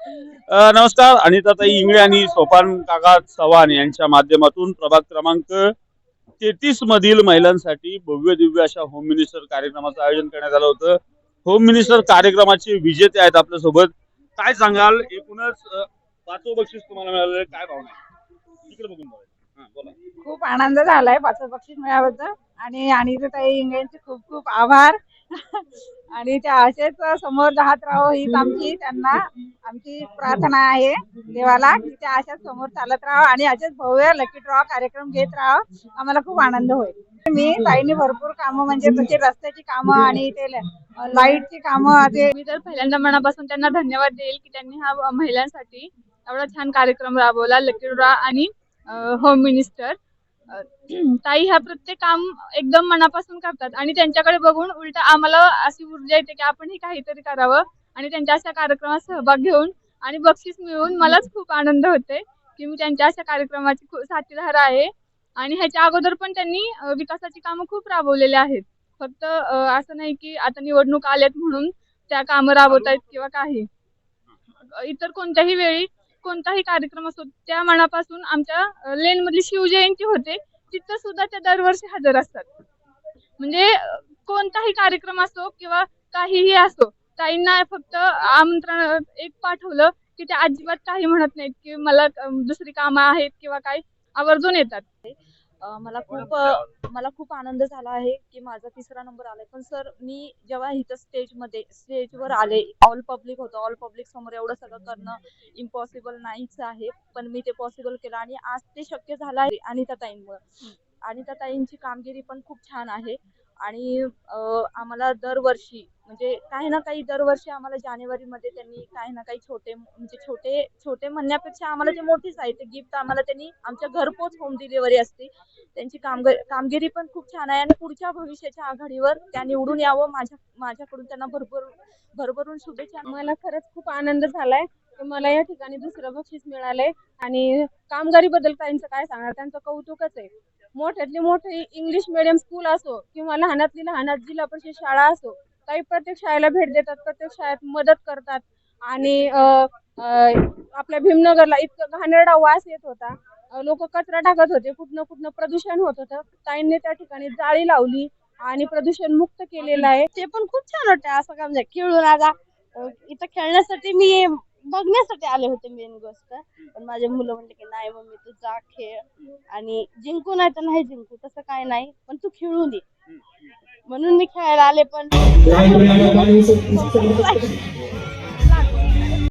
नमस्कार. अनिताताई इंगळे आणि सोपान काका चव्हाण यांच्या माध्यमातून प्रभाग क्रमांक 33 मधील महिलांसाठी भव्य दिव्य अशा होम मिनिस्टर कार्यक्रमाचं आयोजन करण्यात आलं होतं. होम मिनिस्टर कार्यक्रमाचे विजेते आहेत आपल्या सोबत. काय सांगाल, एकूणच 5वं बक्षीस तुम्हाला मिळालं, काय भावना आहे? इकडे बघून बोला. बोला. खूप आनंद झालाय 5वं बक्षीस मिळाल्याबद्दल आणि अनिताताई इंगळेंचे खूप खूप आभार. आणि त्या असेच समोर राहत राहो हीच आमची त्यांना आमची प्रार्थना आहे देवाला की त्या अशाच समोर चालत राहा आणि असेच भव्य लकी ड्रॉ कार्यक्रम घेत राहा. आम्हाला खूप आनंद होईल. मी ताईने भरपूर कामं म्हणजे तसे रस्त्याची कामं आणि ते लाईटची कामं ते मी तर पहिल्यांदा मनापासून त्यांना धन्यवाद देईल की त्यांनी हा महिलांसाठी एवढा छान कार्यक्रम राबवला, लकी ड्रॉ आणि होम मिनिस्टर. ताई ह्या प्रत्येक काम एकदम मनापासून करतात आणि त्यांच्याकडे बघून उलट आम्हाला अशी ऊर्जा येते की आपणही काहीतरी करावं आणि त्यांच्या अशा कार्यक्रमात सहभाग घेऊन आणि बक्षीस मिळवून मलाच खूप आनंद होते की मी त्यांच्या अशा कार्यक्रमाची साथीदार आहे. आणि ह्याच्या अगोदर पण त्यांनी विकासाची कामं खूप राबवलेली आहेत. फक्त असं नाही की आता निवडणूक आल्यात म्हणून त्या कामं राबवतायत किंवा काही. इतर कोणत्याही वेळी कोणताही कार्यक्रम असो त्या मनापासून आमच्या लेन मधली शिवजयंती होते तिथं सुद्धा त्या दरवर्षी हजर असतात. म्हणजे कोणताही कार्यक्रम असो किंवा काहीही असो ताईंना फक्त आमंत्रण एक पाठवलं की त्या अजिबात काही म्हणत नाहीत की मला दुसरी कामं आहेत किंवा काय, आवर्जून येतात. मला खूप आनंद झाला आहे की माझा 3रा नंबर आलाय. पण सर मी जेव्हा इथं स्टेजवर आले, ऑल पब्लिक होतं, ऑल पब्लिक समोर एवढं सगळं करणं इम्पॉसिबल नाहीच आहे, पण मी ते पॉसिबल केलं आणि आज ते शक्य झालं आहे अनिताताईंमुळे. अनिताताईंची कामगिरी पण खूप छान आहे आणि आम्हाला दरवर्षी म्हणजे काही ना काही दरवर्षी आम्हाला जानेवारीमध्ये त्यांनी काही ना काही छोटे म्हणजे छोटे छोटे म्हणण्यापेक्षा आम्हाला ते मोठेच आहे ते गिफ्ट आम्हाला त्यांनी आमच्या घरपोच होम डिलिव्हरी असते. त्यांची कामगिरी पण खूप छान आहे आणि पुढच्या भविष्याच्या आघाडीवर त्या निवडून यावं माझ्याकडून त्यांना भरभरून शुभेच्छा. मला खरंच खूप आनंद झालाय की मला या ठिकाणी 2रं बक्षीस मिळालंय आणि कामगारीबद्दल त्यांचं काय सांगणार, त्यांचं कौतुकच आहे. मोठ्यातली मोठी इंग्लिश मीडियम स्कूल असो किंवा लहानातली लहानात जिल्हा परिषद शाळा असो, काही प्रत्येक शाळेला भेट देतात, प्रत्येक शाळेत मदत करतात आणि आपल्या भीमनगरला इतकं घाणेरडा वास येत होता, लोक कचरा टाकत होते, कुठनं प्रदूषण होत होतं, ताईंनी त्या ठिकाणी जाळी लावली आणि प्रदूषण मुक्त केलेलं आहे. ते पण खूप छान वाटतं. असं काय म्हणजे खेळून आता इथं खेळण्यासाठी मी बघण्यासाठी आले होते मेन गोष्ट. पण माझे मुलं म्हणले की नाही मम्मी तू जा खेळ आणि जिंकू नाही तर नाही जिंकू तसं काय नाही, पण तू खेळून ये म्हणून मी खेळायला आले. पण